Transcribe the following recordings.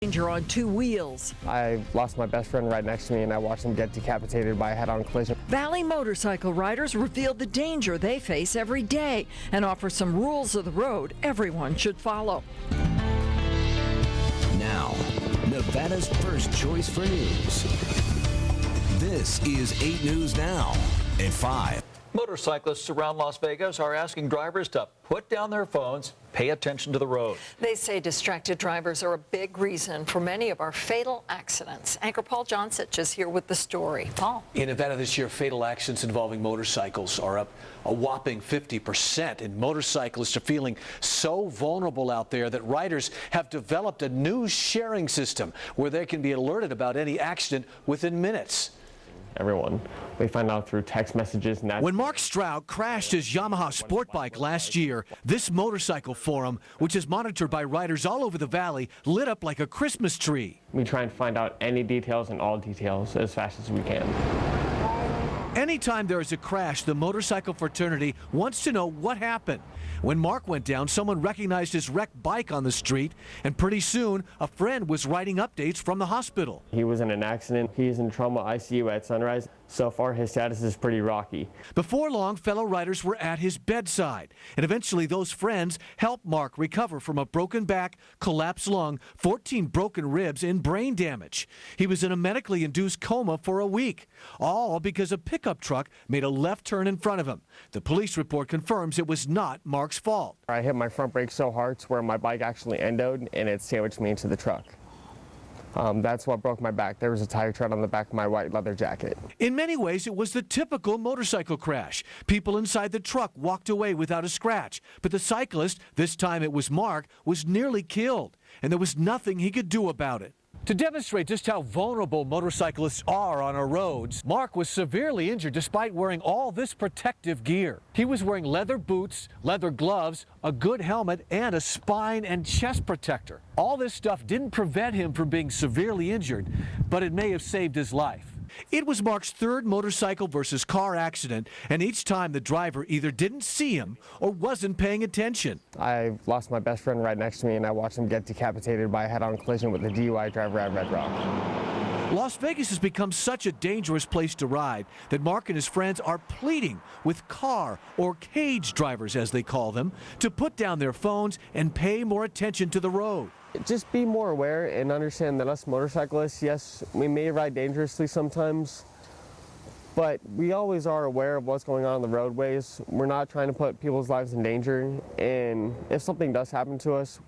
Danger on two wheels. I lost my best friend right next to me, and I watched him get decapitated by a head-on collision. Valley motorcycle riders revealed the danger they face every day and offer some rules of the road everyone should follow. Now, Nevada's first choice for news. This is 8 News Now at 5. Motorcyclists around Las Vegas are asking drivers to put down their phones, pay attention to the road. They say distracted drivers are a big reason for many of our fatal accidents. Anchor Paul Johnsich is here with the story. Paul. In Nevada this year, fatal accidents involving motorcycles are up a whopping 50%. And motorcyclists are feeling so vulnerable out there that riders have developed a new sharing system where they can be alerted about any accident within minutes. Everyone. We find out through text messages. And when Mark Stroud crashed his Yamaha sport bike last year, this motorcycle forum, which is monitored by riders all over the valley, lit up like a Christmas tree. We try and find out any details and all details as fast as we can. Anytime there is a crash, the motorcycle fraternity wants to know what happened. When Mark went down, someone recognized his wrecked bike on the street, and pretty soon, a friend was writing updates from the hospital. He was in an accident. He is in trauma ICU at Sunrise. So far, his status is pretty rocky. Before long, fellow riders were at his bedside, and eventually those friends helped Mark recover from a broken back, collapsed lung, 14 broken ribs, and brain damage. He was in a medically induced coma for a week, all because a pickup truck made a left turn in front of him. The police report confirms it was not Mark's fault. I hit my front brake so hard to where my bike actually endoed, and it sandwiched me into the truck. That's what broke my back. There was a tire tread on the back of my white leather jacket. In many ways, it was the typical motorcycle crash. People inside the truck walked away without a scratch. But the cyclist, this time it was Mark, was nearly killed. And there was nothing he could do about it. To demonstrate just how vulnerable motorcyclists are on our roads, Mark was severely injured despite wearing all this protective gear. He was wearing leather boots, leather gloves, a good helmet, and a spine and chest protector. All this stuff didn't prevent him from being severely injured, but it may have saved his life. It was Mark's third motorcycle versus car accident, and each time the driver either didn't see him or wasn't paying attention. I lost my best friend right next to me, and I watched him get decapitated by a head-on collision with a DUI driver at Red Rock. Las Vegas has become such a dangerous place to ride that Mark and his friends are pleading with car or cage drivers, as they call them, to put down their phones and pay more attention to the road. Just be more aware and understand that us motorcyclists, yes, we may ride dangerously sometimes, but we always are aware of what's going on the roadways. We're not trying to put people's lives in danger, and if something does happen to us,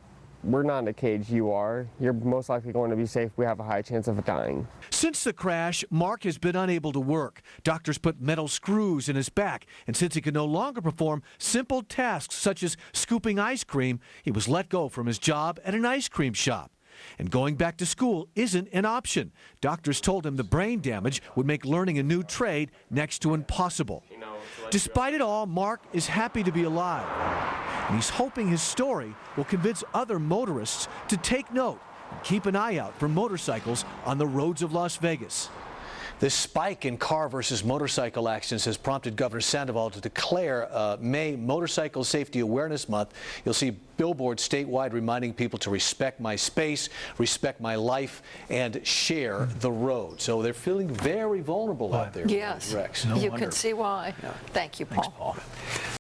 we're not in a cage, you are. You're most likely going to be safe. We have a high chance of dying. Since the crash, Mark has been unable to work. Doctors put metal screws in his back, and since he could no longer perform simple tasks such as scooping ice cream, he was let go from his job at an ice cream shop. And going back to school isn't an option. Doctors told him the brain damage would make learning a new trade next to impossible. Despite it all, Mark is happy to be alive. And he's hoping his story will convince other motorists to take note and keep an eye out for motorcycles on the roads of Las Vegas. This spike in car versus motorcycle accidents has prompted Governor Sandoval to declare May Motorcycle Safety Awareness Month. You'll see billboards statewide reminding people to respect my space, respect my life, and share the road. So they're feeling very vulnerable out there. Yes, Rex. you can see why. Yeah. Thank you, Paul. Thanks, Paul.